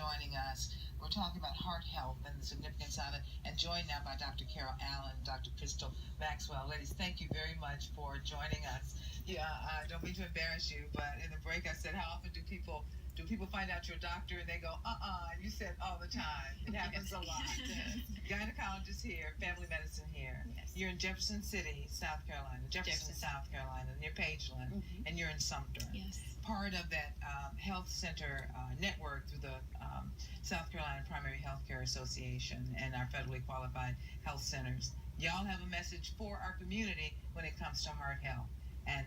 joining us. We're talking about heart health and the significance of it, and joined now by Dr. Carol Allen, Dr. Crystal Maxwell. Ladies, thank you very much for joining us. Yeah, I don't mean to embarrass you, but in the break I said, how often do people find out you're a doctor and they go, you said all the time. It happens a lot. Gynecologist here, family medicine here. Yes. You're in Jefferson City, South Carolina, South Carolina, near Pageland, and you're in Sumter. Yes. Part of that health center network through the South Carolina Primary Health Care Association and our federally qualified health centers. Y'all have a message for our community when it comes to heart health. And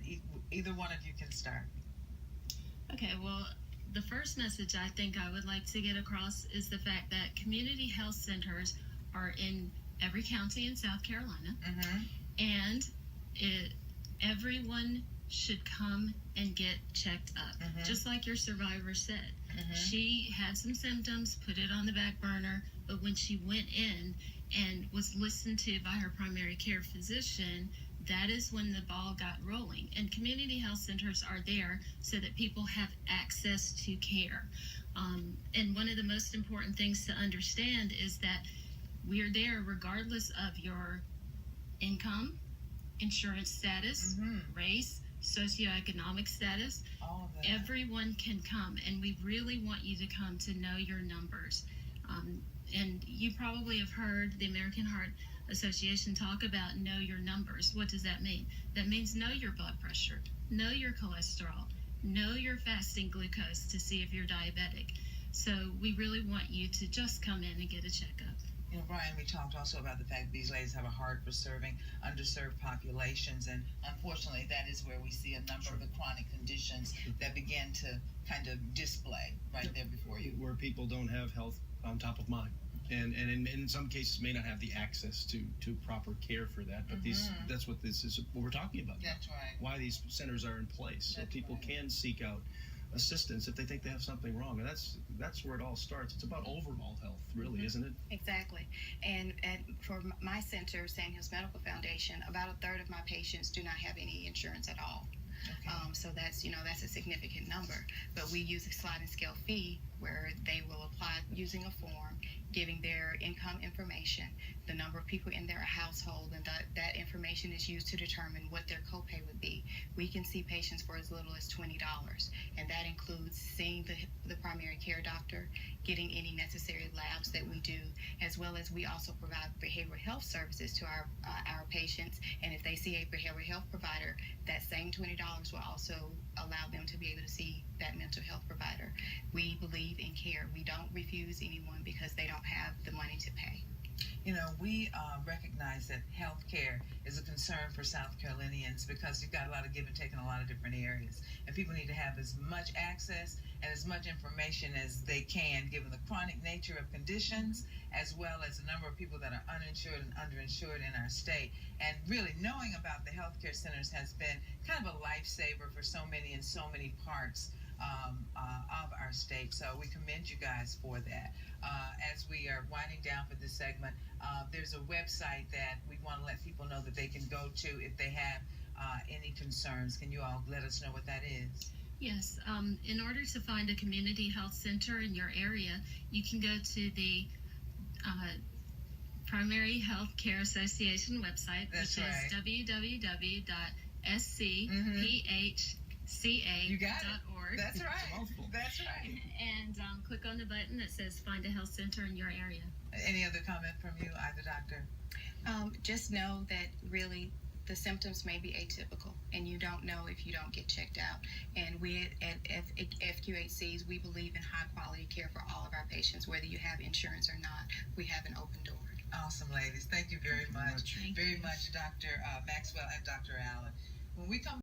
either one of you can start. Okay, well, the first message I think I would like to get across is the fact that community health centers are in every county in South Carolina, and everyone should come and get checked up. Just like your survivor said. She had some symptoms, put it on the back burner, but when she went in and was listened to by her primary care physician, that is when the ball got rolling. And community health centers are there so that people have access to care. And one of the most important things to understand is that we are there regardless of your income, insurance status, race, socioeconomic status. All of that. Everyone can come, and we really want you to come to know your numbers. And you probably have heard the American Heart Association talk about know your numbers. What does that mean? That means know your blood pressure, know your cholesterol, know your fasting glucose to see if you're diabetic. So we really want you to just come in and get a checkup. You know, Brian, we talked also about the fact that these ladies have a heart for serving underserved populations, and unfortunately that is where we see a number of the chronic conditions that begin to kind of display right there before you. Where people don't have health on top of mind. And in some cases may not have the access to proper care for that, but that's what this is, what we're talking about. That's right. Why these centers are in place, so people can seek out assistance if they think they have something wrong, and that's where it all starts. It's about overall health, really, isn't it? Exactly. And for my center, Sand Hills Medical Foundation, about a third of my patients do not have any insurance at all. So that's a significant number. But we use a sliding scale fee where they will apply using a form, giving their income information, the number of people in their household, and that information is used to determine what their copay would be. We can see patients for as little as $20, and that includes seeing the primary care doctor, getting any necessary labs that we do, as well as we also provide behavioral health services to our patients. And if they see a behavioral health provider, that same $20 will also allow them to be able to see that mental health provider. We believe in care. We don't refuse anyone because they don't have the money to pay. You know, we recognize that health care is a concern for South Carolinians because you've got a lot of give and take in a lot of different areas. And people need to have as much access and as much information as they can, given the chronic nature of conditions, as well as the number of people that are uninsured and underinsured in our state. And really knowing about the healthcare centers has been kind of a lifesaver for so many in so many parts of our state. So we commend you guys for that. As we are winding down for this segment, there's a website that we want to let people know that they can go to if they have any concerns. Can you all let us know what that is? Yes. In order to find a community health center in your area, you can go to the Primary Health Care Association website, That's which right. is www.scphca.org. That's right. That's right. And click on the button that says Find a Health Center in your area. Any other comment from you, either doctor? Just know that really the symptoms may be atypical, and you don't know if you don't get checked out. And we at FQHCs, we believe in high quality care for all of our patients, whether you have insurance or not. We have an open door. Awesome, ladies. Thank you very much. Very much, Dr. Maxwell and Dr. Allen. When we come